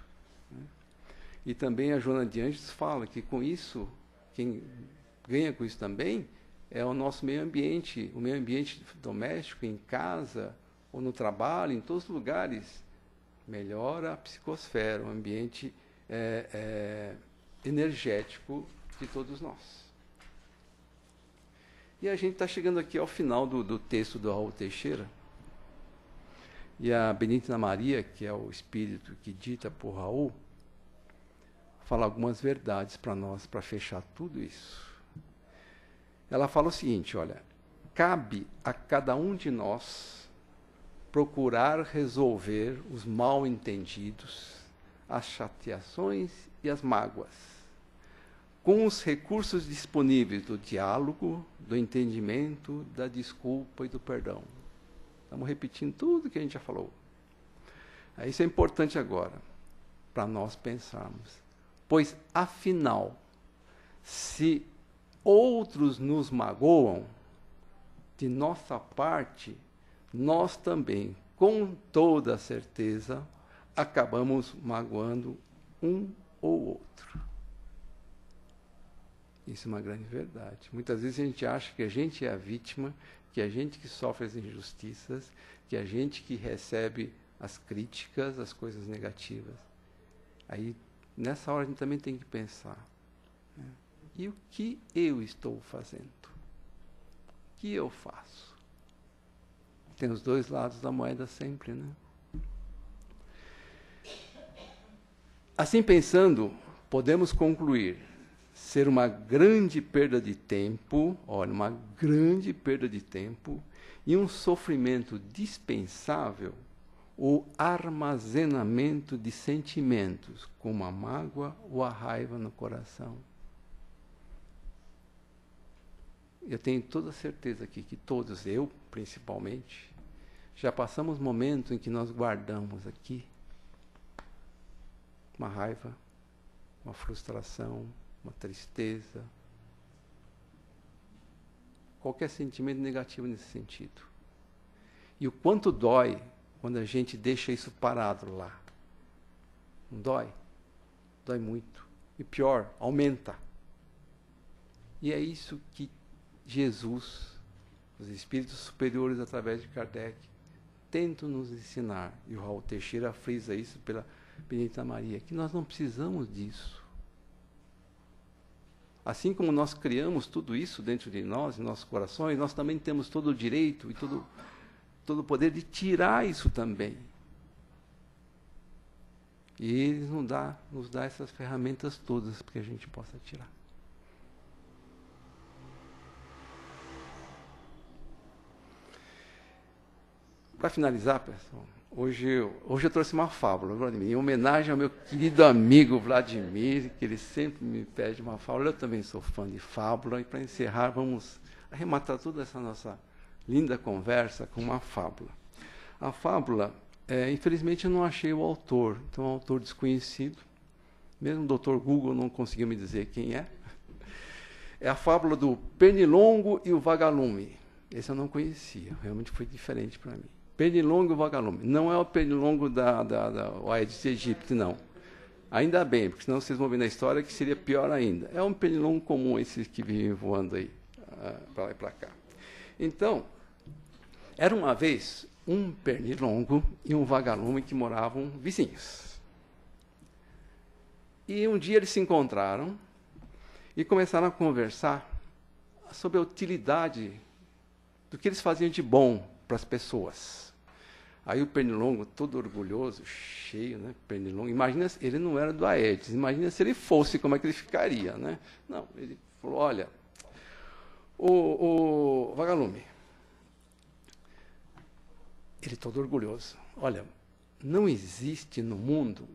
E também a Joana de Ângeles fala que com isso, quem ganha com isso também é o nosso meio ambiente, o meio ambiente doméstico, em casa, ou no trabalho, em todos os lugares. Melhora a psicosfera, o ambiente energético de todos nós. E a gente está chegando aqui ao final do texto do Raul Teixeira. E a Benigna Maria, que é o espírito que dita por Raul, fala algumas verdades para nós, para fechar tudo isso. Ela fala o seguinte, olha: cabe a cada um de nós procurar resolver os mal-entendidos, as chateações e as mágoas, com os recursos disponíveis do diálogo, do entendimento, da desculpa e do perdão. Estamos repetindo tudo que a gente já falou. Isso é importante agora, para nós pensarmos. Pois, afinal, se outros nos magoam, de nossa parte, nós também, com toda certeza, acabamos magoando um ou outro. Isso é uma grande verdade. Muitas vezes a gente acha que a gente é a vítima, que é a gente que sofre as injustiças, que é a gente que recebe as críticas, as coisas negativas. Aí, nessa hora, a gente também tem que pensar, e o que eu estou fazendo? O que eu faço? Tem os dois lados da moeda sempre, né? Assim pensando, podemos concluir ser uma grande perda de tempo, olha, uma grande perda de tempo e um sofrimento dispensável o armazenamento de sentimentos, como a mágoa ou a raiva no coração. Eu tenho toda a certeza aqui que todos, eu principalmente, já passamos momentos em que nós guardamos aqui uma raiva, uma frustração, uma tristeza, qualquer sentimento negativo nesse sentido. E o quanto dói quando a gente deixa isso parado lá. Não dói? Dói muito. E pior, aumenta. E é isso que Jesus, os espíritos superiores através de Kardec, tentam nos ensinar. E o Raul Teixeira frisa isso pela Benedita Maria, que nós não precisamos disso. Assim como nós criamos tudo isso dentro de nós, em nossos corações, nós também temos todo o direito e todo o poder de tirar isso também. E Ele nos dá essas ferramentas todas para que a gente possa tirar. Para finalizar, pessoal, hoje eu trouxe uma fábula, Vladimir, em homenagem ao meu querido amigo Vladimir, que ele sempre me pede uma fábula. Eu também sou fã de fábula, e para encerrar, vamos arrematar toda essa nossa linda conversa com uma fábula. A fábula, infelizmente eu não achei o autor, então é um autor desconhecido, mesmo o Dr. Google não conseguiu me dizer quem é. É a fábula do Pernilongo e o Vagalume. Esse eu não conhecia, realmente foi diferente para mim. Pernilongo e o Vagalume. Não é o pernilongo da Aedes aegypti, não. Ainda bem, porque senão vocês vão ver na história que seria pior ainda. É um pernilongo comum, esses que vivem voando aí, para lá e para cá. Então, era uma vez um pernilongo e um vagalume que moravam vizinhos. E um dia eles se encontraram e começaram a conversar sobre a utilidade do que eles faziam de bom para as pessoas. Aí o pernilongo, todo orgulhoso, cheio, né? Pernilongo, imagina, ele não era do Aedes, imagina se ele fosse, como é que ele ficaria, né? Não, ele falou, olha, o vagalume, ele todo orgulhoso, olha, não existe no mundo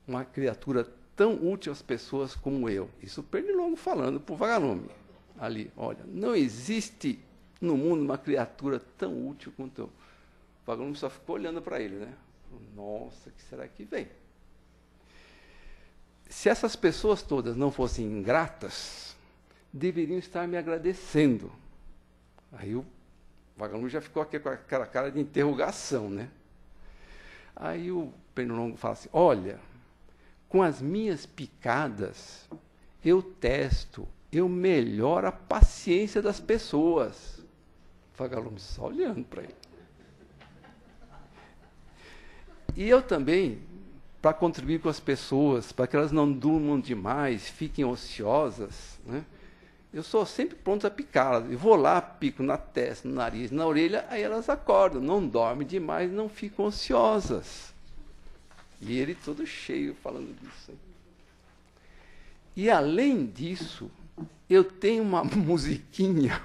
uma criatura tão útil às pessoas como eu. Isso o pernilongo falando para o vagalume ali, olha, não existe no mundo uma criatura tão útil quanto eu. O vagalume só ficou olhando para ele, né? Nossa, o que será que vem? Se essas pessoas todas não fossem ingratas, deveriam estar me agradecendo. Aí o vagalume já ficou aqui com aquela cara de interrogação, né? Aí o pernilongo fala assim, olha, com as minhas picadas, eu testo, eu melhoro a paciência das pessoas. O vagalume só olhando para ele. E eu também, para contribuir com as pessoas, para que elas não durmam demais, fiquem ociosas, né? Eu sou sempre pronto a picá-las. Eu vou lá, pico na testa, no nariz, na orelha, aí elas acordam, não dormem demais, não ficam ociosas. E ele todo cheio falando disso. E além disso, eu tenho uma musiquinha,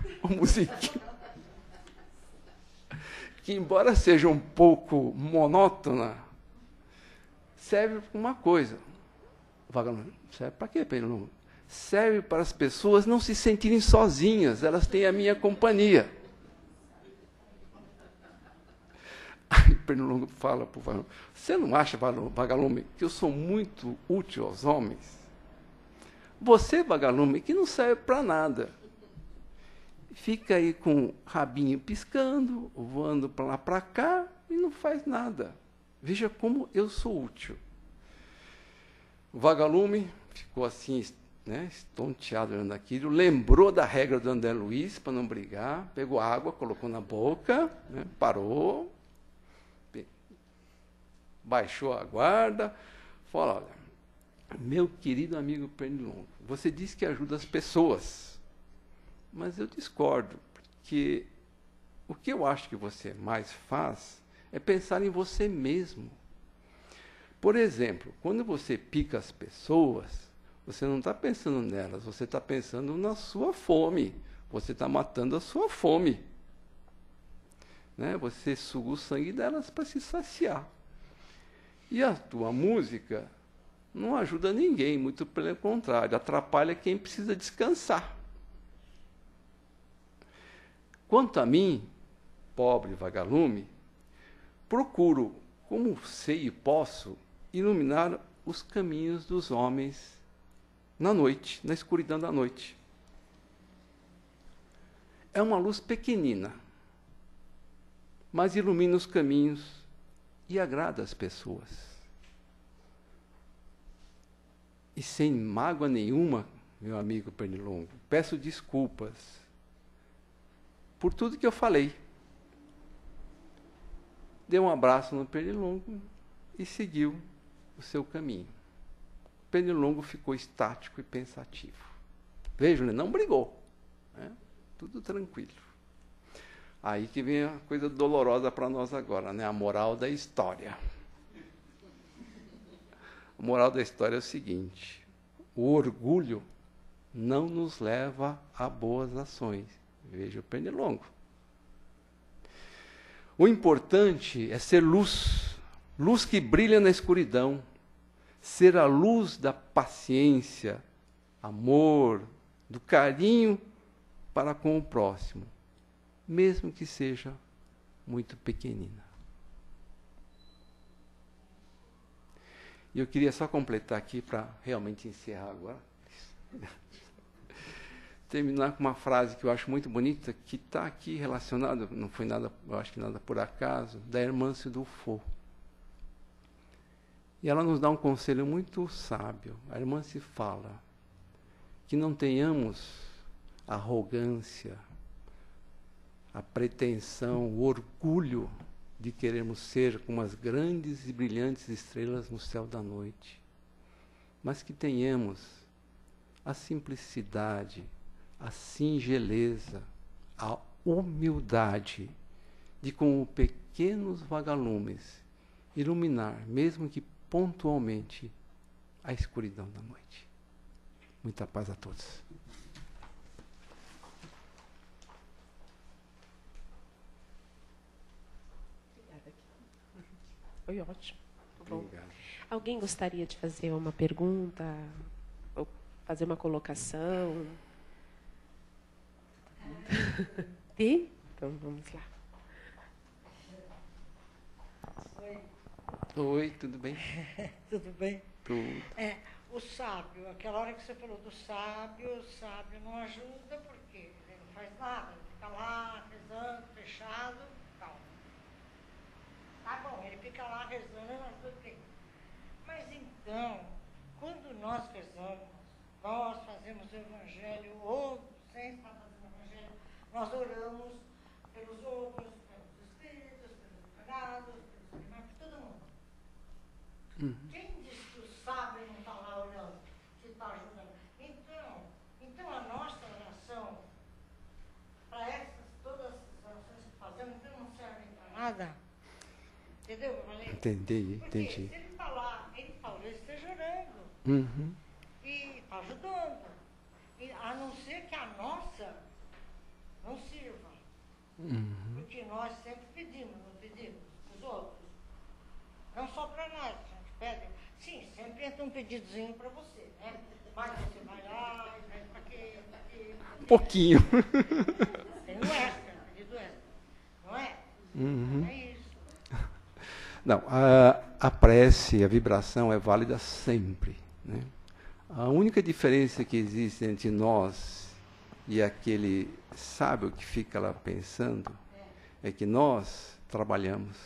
que embora seja um pouco monótona, serve para uma coisa. Vagalume, serve para quê, pernilongo? Serve para as pessoas não se sentirem sozinhas, elas têm a minha companhia. Aí o pernilongo fala para o vagalume, você não acha, vagalume, que eu sou muito útil aos homens? Você, vagalume, que não serve para nada. Fica aí com o rabinho piscando, voando para lá para cá e não faz nada. Veja como eu sou útil. O vagalume ficou assim, né, estonteado olhando aquilo, lembrou da regra do André Luiz para não brigar, pegou água, colocou na boca, né, parou, baixou a guarda, falou, olha, meu querido amigo pernilongo, você disse que ajuda as pessoas, mas eu discordo, porque o que eu acho que você mais faz é pensar em você mesmo. Por exemplo, quando você pica as pessoas, você não está pensando nelas, você está pensando na sua fome. Você está matando a sua fome. Né? Você suga o sangue delas para se saciar. E a tua música não ajuda ninguém, muito pelo contrário, atrapalha quem precisa descansar. Quanto a mim, pobre vagalume, procuro, como sei e posso, iluminar os caminhos dos homens na noite, na escuridão da noite. É uma luz pequenina, mas ilumina os caminhos e agrada as pessoas. e sem mágoa nenhuma, meu amigo Pernilongo, peço desculpas por tudo que eu falei. Deu um abraço no Pernilongo e seguiu o seu caminho. O Pernilongo ficou estático e pensativo. Vejam, ele não brigou, né? Tudo tranquilo. Aí que vem a coisa dolorosa para nós agora, né? A moral da história. A moral da história é o seguinte: o orgulho não nos leva a boas ações. Veja o Pernilongo. O importante é ser luz, luz que brilha na escuridão, ser a luz da paciência, amor, do carinho para com o próximo, mesmo que seja muito pequenina. E eu queria só completar aqui para realmente encerrar agora. Terminar com uma frase que eu acho muito bonita, que está aqui relacionada, não foi nada, eu acho que nada por acaso, da irmã Sidulfo. E ela nos dá um conselho muito sábio. A irmã se fala que não tenhamos a arrogância, a pretensão, o orgulho de querermos ser como as grandes e brilhantes estrelas no céu da noite, mas que tenhamos a simplicidade, a singeleza, a humildade de, com pequenos vagalumes, iluminar, mesmo que pontualmente, a escuridão da noite. Muita paz a todos. Obrigada. Foi ótimo. Tá bom. Obrigado. Alguém gostaria de fazer uma pergunta ou fazer uma colocação? Sim? Então vamos lá. Oi, tudo bem? Tudo bem? Tudo. O sábio, aquela hora que você falou do sábio, o sábio não ajuda porque ele não faz nada, ele fica lá rezando, fechado, calma. Tá bom, ele fica lá rezando, nós tudo bem. Mas então, quando nós rezamos, nós fazemos o evangelho, ou sem estar fazendo o evangelho, nós oramos pelos outros, pelos espíritos, pelos encarnados, pelos animais, por todo mundo. Quem diz que o sábio não está lá orando, que está ajudando? Então a nossa oração, para todas as orações que fazemos, então não servem para nada. Entendeu o que eu falei? Entendi. Porque se ele está lá, ele talvez esteja orando. Uhum. E está ajudando. E, a não ser que a nossa não sirva. Uhum. Porque nós sempre pedimos, não pedimos para os outros. Não só para nós, a gente pede. Sim, sempre entra um pedidozinho para você, né? Mas você vai lá e pede para quê, para quê. Um pouquinho. Tem um extra, pedido extra. Não é? Uhum. É isso. Não, a prece, a vibração é válida sempre, né? A única diferença que existe entre nós e aquele sábio que fica lá pensando é que nós trabalhamos,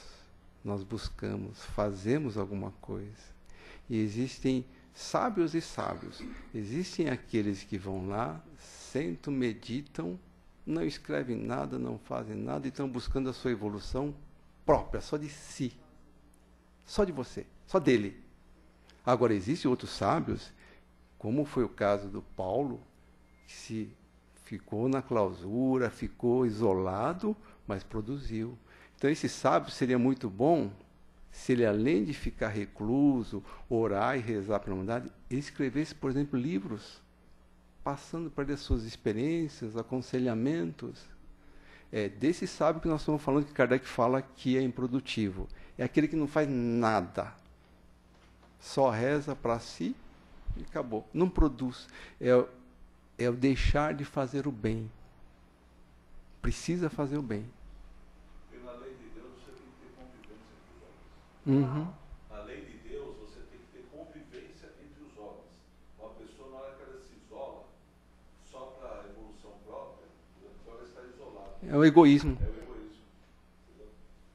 nós buscamos, fazemos alguma coisa. E existem sábios e sábios. Existem aqueles que vão lá, sentam, meditam, não escrevem nada, não fazem nada e estão buscando a sua evolução própria, só de si. Só de você, só dele. Agora, existem outros sábios, como foi o caso do Paulo, que se ficou na clausura, ficou isolado, mas produziu. Então, esse sábio seria muito bom se ele, além de ficar recluso, orar e rezar pela humanidade, escrevesse, por exemplo, livros, passando para as suas experiências, aconselhamentos. É desse sábio que nós estamos falando, que Kardec fala que é improdutivo. É aquele que não faz nada. Só reza para si e acabou. Não produz. É o deixar de fazer o bem. Precisa fazer o bem. Pela lei de Deus, você tem que ter convivência entre os homens. Uhum. Na lei de Deus, você tem que ter convivência entre os homens. Uma pessoa, na hora que ela se isola, só para a evolução própria, então ela está isolada. É o egoísmo. É o egoísmo. Entendeu?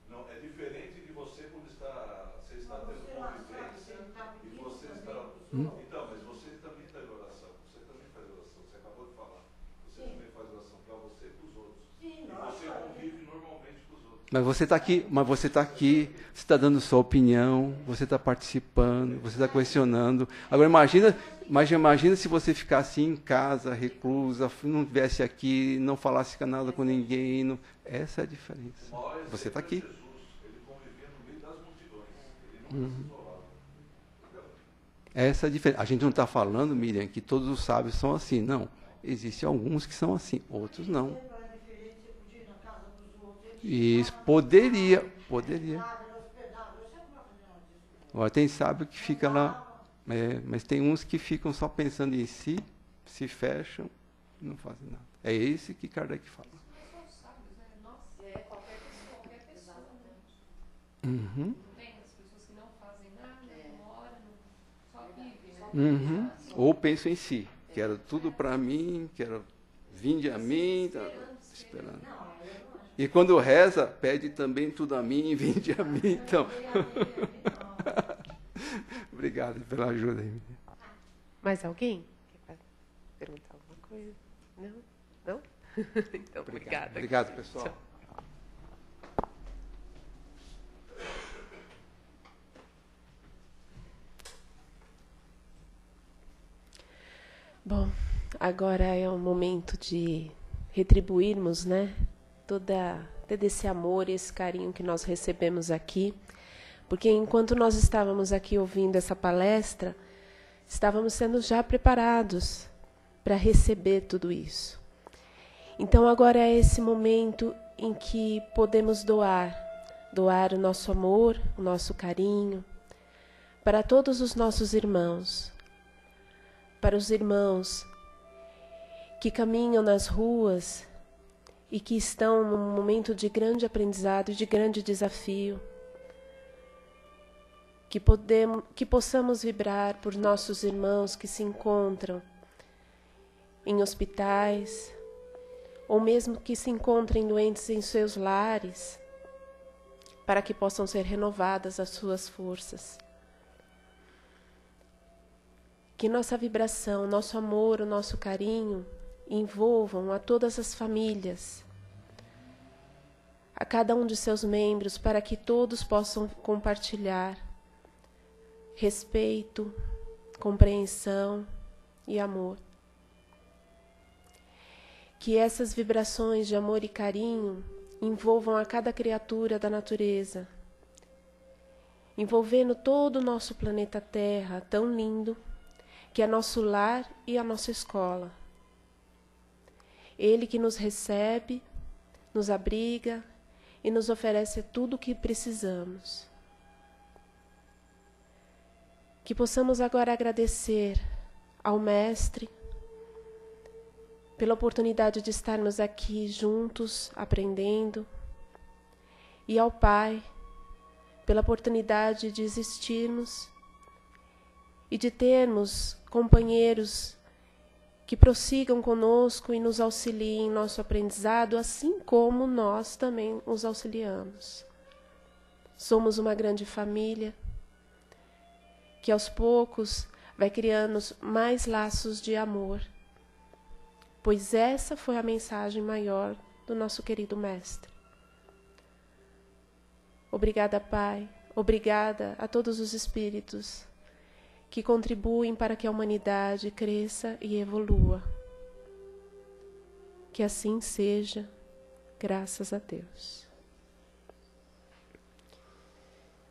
Não, é diferente de você quando você está tendo convivência e você está... Então, mas você convive normalmente com os outros. Mas você está aqui, você está dando sua opinião, você está participando, você está questionando. Agora imagina se você ficasse em casa, reclusa, não viesse aqui, não falasse nada com ninguém. Não... Essa é a diferença. Você está aqui. Jesus, ele convivia no meio das multidões. Ele não se isolava. Essa é a diferença. A gente não está falando, Miriam, que todos os sábios são assim. Não. Existem alguns que são assim, outros não. Isso, poderia. Agora, tem sábio que fica lá, mas tem uns que ficam só pensando em si, se fecham, não fazem nada. É esse que Kardec fala. Qualquer pessoa. Uhum. Tem as pessoas que não fazem nada, não oram, só vivem, né? Uhum. Ou pensam em si. Quero tudo para mim, quero vinde a mim, tá esperando. E quando reza, pede também tudo a mim, vinde a mim. Então. Obrigado pela ajuda aí. Mais alguém quer perguntar alguma coisa? Não? Não? Então, obrigada. Obrigado, pessoal. Tchau. Bom, agora é o momento de retribuirmos, né, todo esse amor e esse carinho que nós recebemos aqui, porque enquanto nós estávamos aqui ouvindo essa palestra, estávamos sendo já preparados para receber tudo isso. Então agora é esse momento em que podemos doar o nosso amor, o nosso carinho, para todos os nossos irmãos, para os irmãos que caminham nas ruas e que estão num momento de grande aprendizado e de grande desafio, que possamos vibrar por nossos irmãos que se encontram em hospitais, ou mesmo que se encontrem doentes em seus lares, para que possam ser renovadas as suas forças. Que nossa vibração, nosso amor, o nosso carinho envolvam a todas as famílias, a cada um de seus membros, para que todos possam compartilhar respeito, compreensão e amor. Que essas vibrações de amor e carinho envolvam a cada criatura da natureza, envolvendo todo o nosso planeta Terra, tão lindo, que é nosso lar e a nossa escola. Ele que nos recebe, nos abriga e nos oferece tudo o que precisamos. Que possamos agora agradecer ao Mestre pela oportunidade de estarmos aqui juntos, aprendendo, e ao Pai pela oportunidade de existirmos e de termos companheiros que prossigam conosco e nos auxiliem em nosso aprendizado, assim como nós também os auxiliamos. Somos uma grande família que aos poucos vai criando mais laços de amor, pois essa foi a mensagem maior do nosso querido Mestre. Obrigada, Pai. Obrigada a todos os espíritos que contribuem para que a humanidade cresça e evolua. Que assim seja, graças a Deus.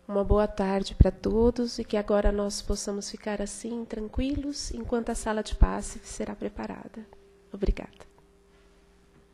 Uma boa tarde para todos e que agora nós possamos ficar assim, tranquilos, enquanto a sala de passe será preparada. Obrigada.